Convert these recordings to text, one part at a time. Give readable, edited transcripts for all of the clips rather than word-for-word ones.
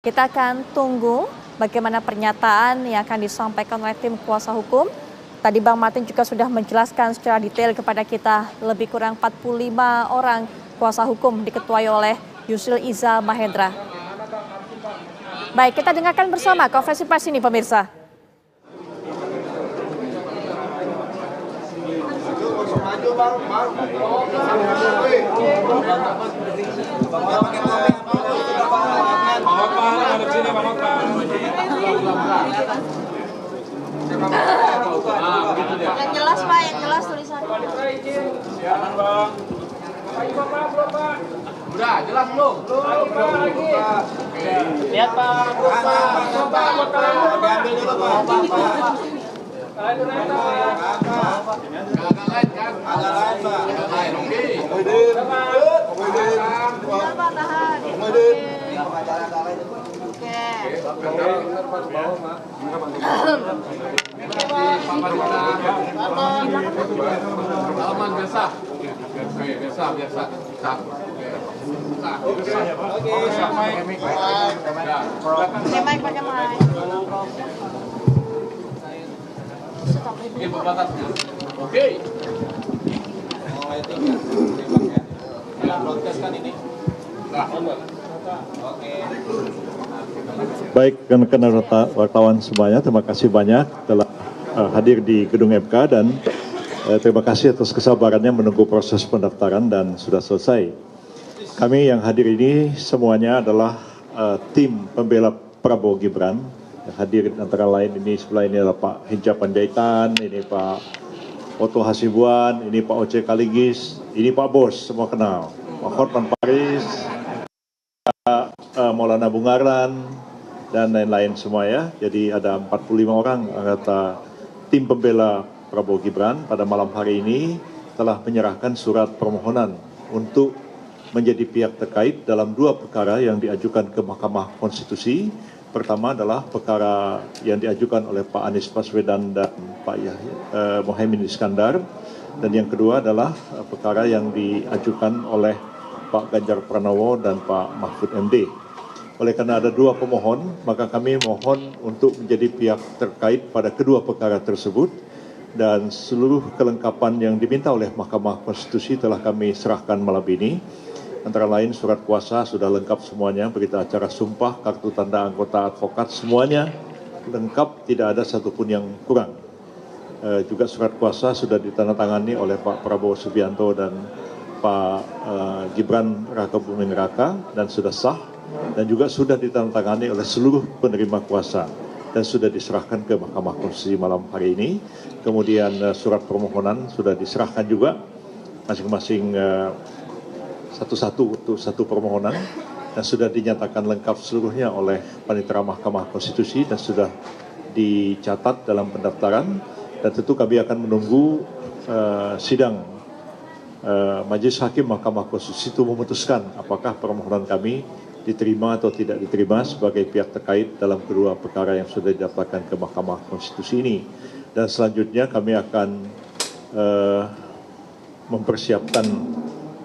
Kita akan tunggu bagaimana pernyataan yang akan disampaikan oleh tim kuasa hukum. Tadi Bang Martin juga sudah menjelaskan secara detail kepada kita lebih kurang 45 orang kuasa hukum diketuai oleh Yusril Iza Mahendra. Baik, kita dengarkan bersama konferensi pers ini pemirsa. Yang jelas Pak, yang jelas tulisannya. Udah, jelas belum? Lihat Pak. Diambil dulu Pak. Agak lain kan? Agak lain Pak. Agak lain, oke. Pak, tahan. Salaman biasa. Biasa. Pakai mic, pakai mic. Ini pembatasnya. Oke. Broadcast ini. Baik, rekan-rekan wartawan semuanya, terima kasih banyak telah hadir di gedung MK dan terima kasih atas kesabarannya menunggu proses pendaftaran dan sudah selesai. Kami yang hadir ini semuanya adalah tim pembela Prabowo Gibran. Yang hadir antara lain ini sebelah ini adalah Pak Hinca Panjaitan, ini Pak Oto Hasibuan, ini Pak Oce Kaligis, ini Pak Bos, semua kenal. Pak Hotman Paris, Maulana Bungaran, dan lain-lain semua ya. Jadi ada 45 orang anggota tim pembela Prabowo Gibran pada malam hari ini telah menyerahkan surat permohonan untuk menjadi pihak terkait dalam dua perkara yang diajukan ke Mahkamah Konstitusi. Pertama adalah perkara yang diajukan oleh Pak Anies Baswedan dan Pak Mohaimin Iskandar. Dan yang kedua adalah perkara yang diajukan oleh Pak Ganjar Pranowo dan Pak Mahfud MD. Oleh karena ada dua pemohon, maka kami mohon untuk menjadi pihak terkait pada kedua perkara tersebut. Dan seluruh kelengkapan yang diminta oleh Mahkamah Konstitusi telah kami serahkan malam ini. Antara lain surat kuasa sudah lengkap semuanya, berita acara sumpah, kartu tanda anggota advokat, semuanya lengkap, tidak ada satupun yang kurang. Juga surat kuasa sudah ditandatangani oleh Pak Prabowo Subianto dan Pak Gibran Raka Buming Raka dan sudah sah, dan juga sudah ditandatangani oleh seluruh penerima kuasa dan sudah diserahkan ke Mahkamah Konstitusi malam hari ini. Kemudian surat permohonan sudah diserahkan juga masing-masing satu-satu untuk satu permohonan dan sudah dinyatakan lengkap seluruhnya oleh Panitera Mahkamah Konstitusi dan sudah dicatat dalam pendaftaran. Dan tentu kami akan menunggu sidang Majelis Hakim Mahkamah Konstitusi itu memutuskan apakah permohonan kami diterima atau tidak diterima sebagai pihak terkait dalam kedua perkara yang sudah didaftarkan ke Mahkamah Konstitusi ini. Dan selanjutnya kami akan mempersiapkan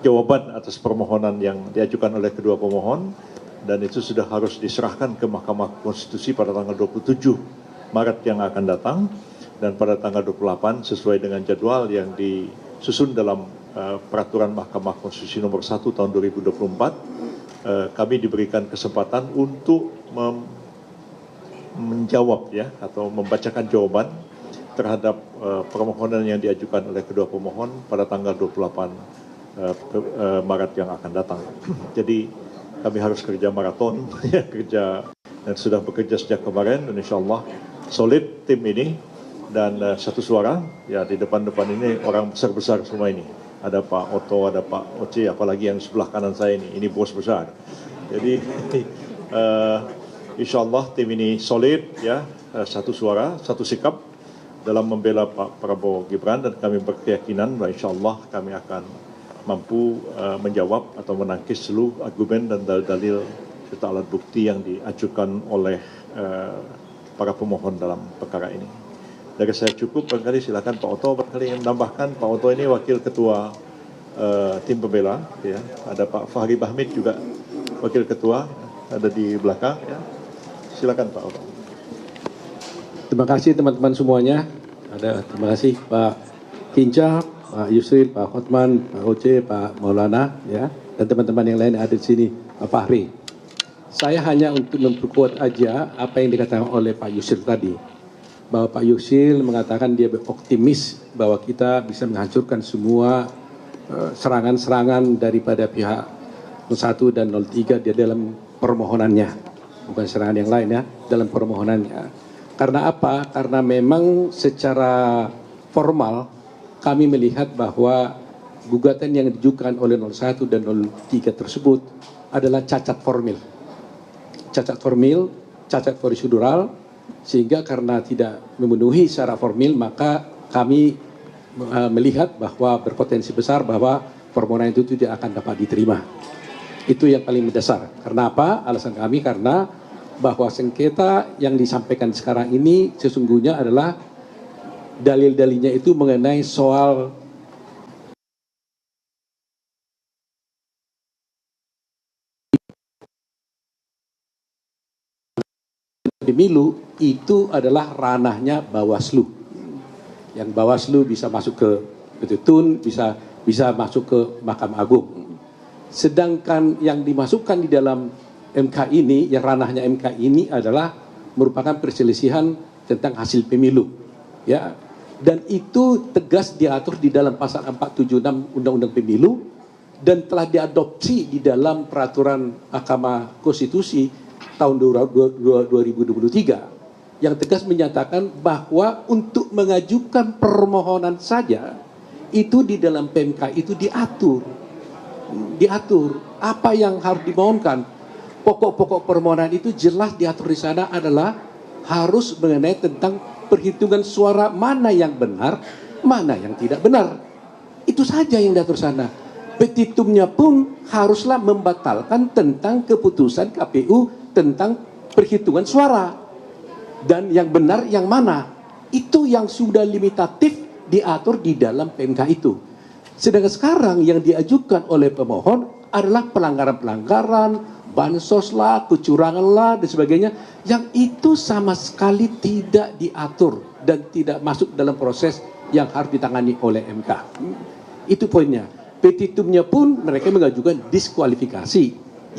jawaban atas permohonan yang diajukan oleh kedua pemohon, dan itu sudah harus diserahkan ke Mahkamah Konstitusi pada tanggal 27 Maret yang akan datang, dan pada tanggal 28 sesuai dengan jadwal yang disusun dalam peraturan Mahkamah Konstitusi nomor 1 tahun 2024, kami diberikan kesempatan untuk menjawab ya atau membacakan jawaban terhadap permohonan yang diajukan oleh kedua pemohon pada tanggal 28 Maret yang akan datang. Jadi kami harus kerja maraton, ya, kerja dan sudah bekerja sejak kemarin, dan insya Allah solid tim ini dan satu suara. Ya, di depan-depan ini orang besar-besar semua ini. Ada Pak Oto, ada Pak Oce, apalagi yang sebelah kanan saya ini bos besar. Jadi insya Allah tim ini solid, ya, satu suara, satu sikap dalam membela Pak Prabowo Gibran, dan kami berkeyakinan bahwa insya Allah kami akan mampu menjawab atau menangkis seluruh argumen dan dalil serta alat bukti yang diajukan oleh para pemohon dalam perkara ini. Dari saya cukup, barangkali silakan Pak Oto barangkali yang menambahkan. Pak Oto ini wakil ketua tim pembela, ya. Ada Pak Fahri Bahmid juga wakil ketua. ada di belakang. Ya. Silakan Pak Otto. Terima kasih teman-teman semuanya. Terima kasih Pak Hinca, Pak Yusril, Pak Hotman, Pak Oce, Pak Maulana, ya, dan teman-teman yang lain ada di sini, Pak Fahri. Saya hanya untuk memperkuat aja apa yang dikatakan oleh Pak Yusril tadi, bahwa Pak Yusril mengatakan dia optimis bahwa kita bisa menghancurkan semua serangan-serangan daripada pihak 01 dan 03 di dalam permohonannya, bukan serangan yang lain ya, dalam permohonannya. Karena apa? Karena memang secara formal kami melihat bahwa gugatan yang diajukan oleh 01 dan 03 tersebut adalah cacat formil. Cacat formil, cacat prosedural, sehingga karena tidak memenuhi secara formil maka kami melihat bahwa berpotensi besar bahwa permohonan itu tidak akan dapat diterima. Itu yang paling mendasar. Karena apa? Alasan kami karena bahwa sengketa yang disampaikan sekarang ini sesungguhnya adalah dalil-dalilnya itu mengenai soal pemilu itu adalah ranahnya Bawaslu. Yang Bawaslu bisa masuk ke Petun, bisa masuk ke Mahkamah Agung. Sedangkan yang dimasukkan di dalam MK ini, yang ranahnya MK ini adalah merupakan perselisihan tentang hasil pemilu, ya. Dan itu tegas diatur di dalam pasal 476 Undang-Undang Pemilu dan telah diadopsi di dalam peraturan Mahkamah Konstitusi tahun 2023 yang tegas menyatakan bahwa untuk mengajukan permohonan saja itu di dalam PMK itu diatur apa yang harus dimohonkan. Pokok-pokok permohonan itu jelas diatur di sana adalah harus mengenai tentang perhitungan suara mana yang benar, mana yang tidak benar. Itu saja yang diatur sana. Petitumnya pun haruslah membatalkan tentang keputusan KPU tentang perhitungan suara. Dan yang benar yang mana. Itu yang sudah limitatif diatur di dalam PMK itu. Sedangkan sekarang yang diajukan oleh pemohon adalah pelanggaran-pelanggaran, bansos lah, kecurangan lah, dan sebagainya, yang itu sama sekali tidak diatur dan tidak masuk dalam proses yang harus ditangani oleh MK. Itu poinnya. Petitumnya pun mereka mengajukan diskualifikasi,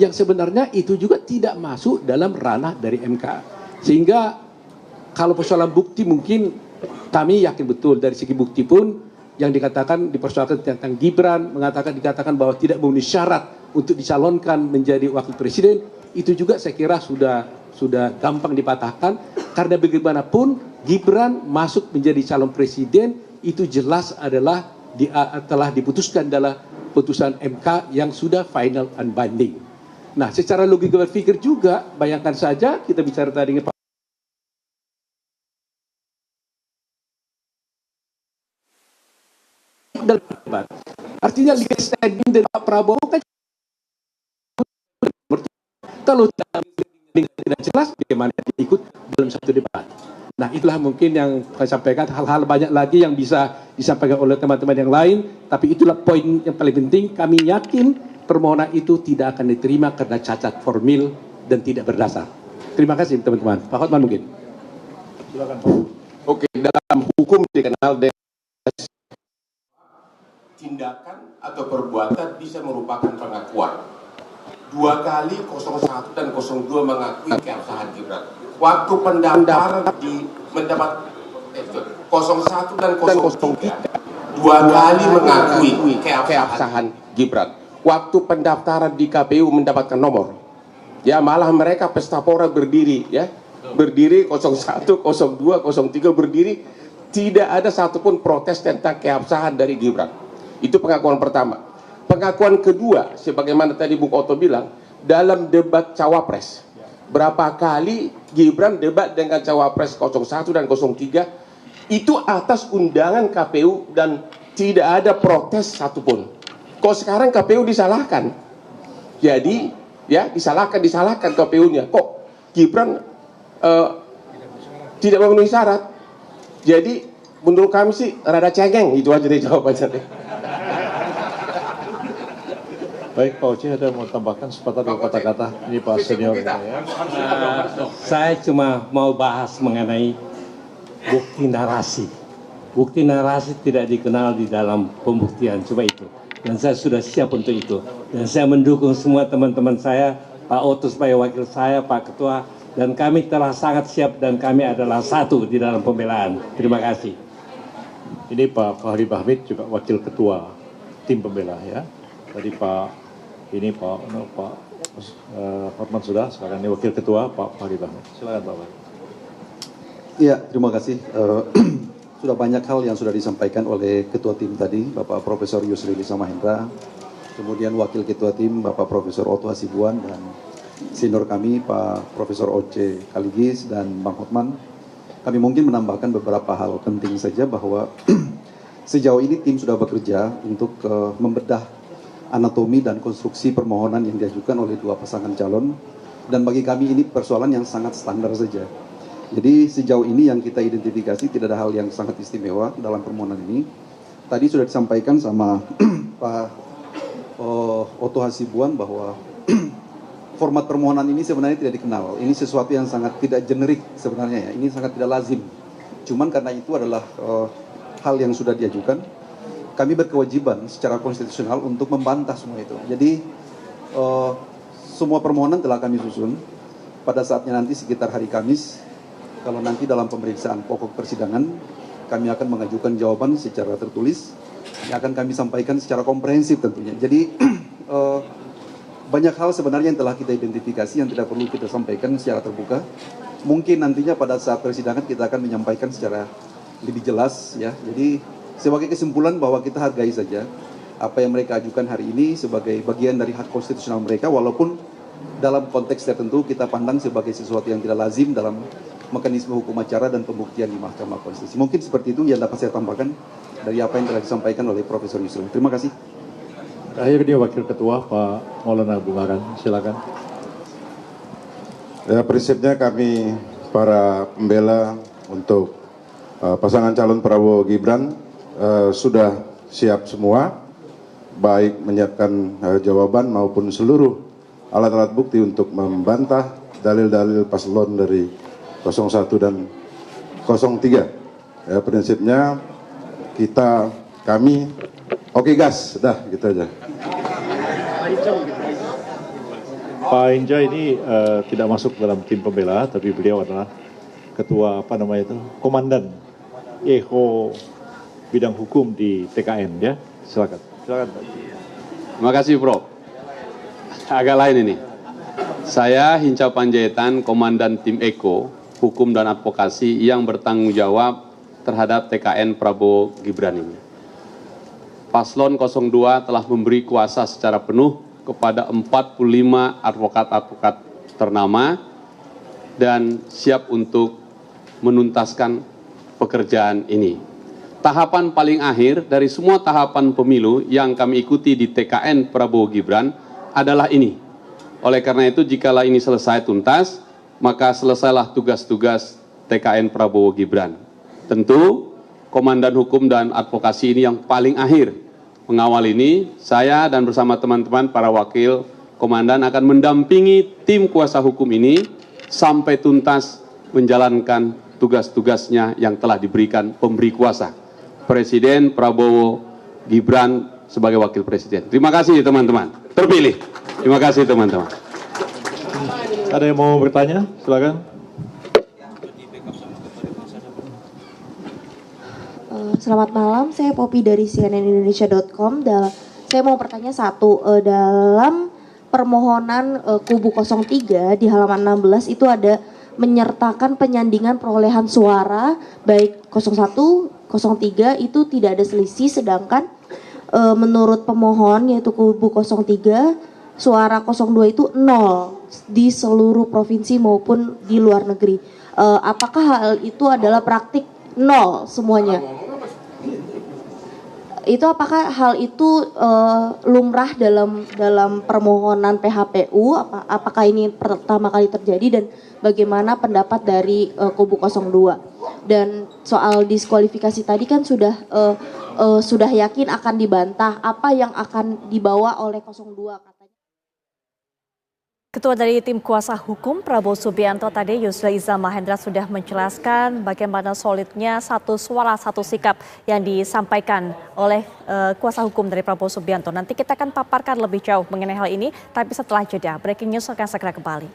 yang sebenarnya itu juga tidak masuk dalam ranah dari MK. Sehingga kalau persoalan bukti mungkin kami yakin betul dari segi bukti pun yang dikatakan dipersoalkan tentang Gibran, dikatakan bahwa tidak memenuhi syarat untuk dicalonkan menjadi wakil presiden, itu juga saya kira sudah gampang dipatahkan karena bagaimanapun Gibran masuk menjadi calon presiden itu jelas adalah telah diputuskan dalam putusan MK yang sudah final and binding. Nah, secara logika berpikir juga bayangkan saja kita bicara tadi dengan dalam debat. Artinya legal standing dari Pak Prabowo kan kalau tidak jelas bagaimana ikut dalam satu debat. Nah, itulah mungkin yang saya sampaikan, hal-hal banyak lagi yang bisa disampaikan oleh teman-teman yang lain, tapi itulah poin yang paling penting. Kami yakin permohonan itu tidak akan diterima karena cacat formil dan tidak berdasar. Terima kasih teman-teman. Pak Hotman mungkin. Silakan Pak. Oke, dalam hukum dikenal dengan tindakan atau perbuatan bisa merupakan pengakuan. 2 kali 01 dan 02 mengakui keabsahan Gibran. Waktu pendaftaran mendapat 01 dan 03 2 kali mengakui keabsahan Gibran. Waktu pendaftaran di KPU mendapatkan nomor. Ya, malah mereka pesta pora berdiri, ya. Berdiri 01, 02, 03 berdiri, tidak ada satupun protes tentang keabsahan dari Gibran. Itu pengakuan pertama. Pengakuan kedua, sebagaimana tadi Bung Otto bilang, dalam debat cawapres. Berapa kali Gibran debat dengan cawapres 01 dan 03, itu atas undangan KPU dan tidak ada protes satupun. Kok sekarang KPU disalahkan? Jadi, ya disalahkan KPU-nya. Kok Gibran tidak memenuhi syarat? Jadi, menurut kami sih rada cengeng, itu aja deh jawabannya. Baik, Pak Oce ada mau tambahkan sepatah dua kata-kata. Ini Pak senior kita ya. Saya cuma mau bahas mengenai bukti narasi. Bukti narasi tidak dikenal di dalam pembuktian, coba itu. Dan saya sudah siap untuk itu. Dan saya mendukung semua teman-teman saya, Pak Oto sebagai wakil saya, Pak Ketua, dan kami telah sangat siap dan kami adalah satu di dalam pembelaan. Terima kasih. Ini Pak Fahri Bahmid juga wakil ketua tim pembela ya. Tadi Pak Hotman sudah, sekarang ini wakil ketua Pak Fahri Bahmid. Silakan Pak Fahri. Iya, terima kasih. Sudah banyak hal yang sudah disampaikan oleh ketua tim tadi, Bapak Profesor Yusril Iza Mahendra, kemudian wakil ketua tim Bapak Profesor Oto Hasibuan, dan senior kami Pak Profesor Oce Kaligis dan Bang Hotman. Kami mungkin menambahkan beberapa hal penting saja bahwa sejauh ini tim sudah bekerja untuk membedah anatomi dan konstruksi permohonan yang diajukan oleh dua pasangan calon, dan bagi kami ini persoalan yang sangat standar saja. Jadi sejauh ini yang kita identifikasi tidak ada hal yang sangat istimewa dalam permohonan ini. Tadi sudah disampaikan sama Pak Oto Hasibuan bahwa format permohonan ini sebenarnya tidak dikenal. Ini sesuatu yang sangat tidak generik sebenarnya ya. Ini sangat tidak lazim. Cuman karena itu adalah hal yang sudah diajukan, kami berkewajiban secara konstitusional untuk membantah semua itu. Jadi semua permohonan telah kami susun. Pada saatnya nanti sekitar hari Kamis, kalau nanti dalam pemeriksaan pokok persidangan, kami akan mengajukan jawaban secara tertulis yang akan kami sampaikan secara komprehensif tentunya. Jadi banyak hal sebenarnya yang telah kita identifikasi yang tidak perlu kita sampaikan secara terbuka. Mungkin nantinya pada saat persidangan kita akan menyampaikan secara lebih jelas ya. Jadi sebagai kesimpulan bahwa kita hargai saja apa yang mereka ajukan hari ini sebagai bagian dari hak konstitusional mereka, walaupun dalam konteks tertentu kita pandang sebagai sesuatu yang tidak lazim dalam mekanisme hukum acara dan pembuktian di Mahkamah Konstitusi. Mungkin seperti itu yang dapat saya tambahkan dari apa yang telah disampaikan oleh Profesor Yusril. Terima kasih. Akhirnya Wakil Ketua Pak Maulana Bungaran, silakan. Ya, prinsipnya kami para pembela untuk pasangan calon Prabowo Gibran sudah siap semua, baik menyiapkan jawaban maupun seluruh alat-alat bukti untuk membantah dalil-dalil paslon dari 01 dan 03. Ya, prinsipnya kami oke gas, dah gitu aja. Pak Inja ini tidak masuk dalam tim pembela, tapi beliau adalah ketua komandan EHO bidang hukum di TKN ya. Silakan. Silakan Pak. Terima kasih Prof. Agak lain ini. Saya Hinca Panjaitan, komandan tim EKO Hukum dan Advokasi yang bertanggung jawab terhadap TKN Prabowo Gibran ini. Paslon 02 telah memberi kuasa secara penuh kepada 45 advokat-advokat ternama dan siap untuk menuntaskan pekerjaan ini. Tahapan paling akhir dari semua tahapan pemilu yang kami ikuti di TKN Prabowo Gibran adalah ini. Oleh karena itu, jikalau ini selesai tuntas, maka selesailah tugas-tugas TKN Prabowo Gibran. Tentu, Komandan Hukum dan Advokasi ini yang paling akhir mengawal ini. Saya dan bersama teman-teman para wakil komandan akan mendampingi tim kuasa hukum ini sampai tuntas menjalankan tugas-tugasnya yang telah diberikan pemberi kuasa, Presiden Prabowo Gibran sebagai wakil presiden. Terima kasih teman-teman, terpilih. Terima kasih teman-teman. Ada yang mau bertanya? Silakan. Selamat malam, saya Poppy dari cnnindonesia.com. Saya mau bertanya satu, dalam permohonan kubu 03 di halaman 16 itu ada menyertakan penyandingan perolehan suara baik 01, 03 itu tidak ada selisih, sedangkan menurut pemohon yaitu kubu 03 suara 02 itu 0 di seluruh provinsi maupun di luar negeri. Apakah hal itu adalah praktik 0 semuanya? Itu apakah hal itu lumrah dalam permohonan PHPU? Apakah ini pertama kali terjadi dan bagaimana pendapat dari kubu 02? Dan soal diskualifikasi tadi kan sudah yakin akan dibantah. Apa yang akan dibawa oleh 02 katanya? Ketua dari tim kuasa hukum Prabowo Subianto tadi Yusril Iza Mahendra sudah menjelaskan bagaimana solidnya satu suara satu sikap yang disampaikan oleh kuasa hukum dari Prabowo Subianto. Nanti kita akan paparkan lebih jauh mengenai hal ini, tapi setelah jeda. Breaking news akan segera kembali.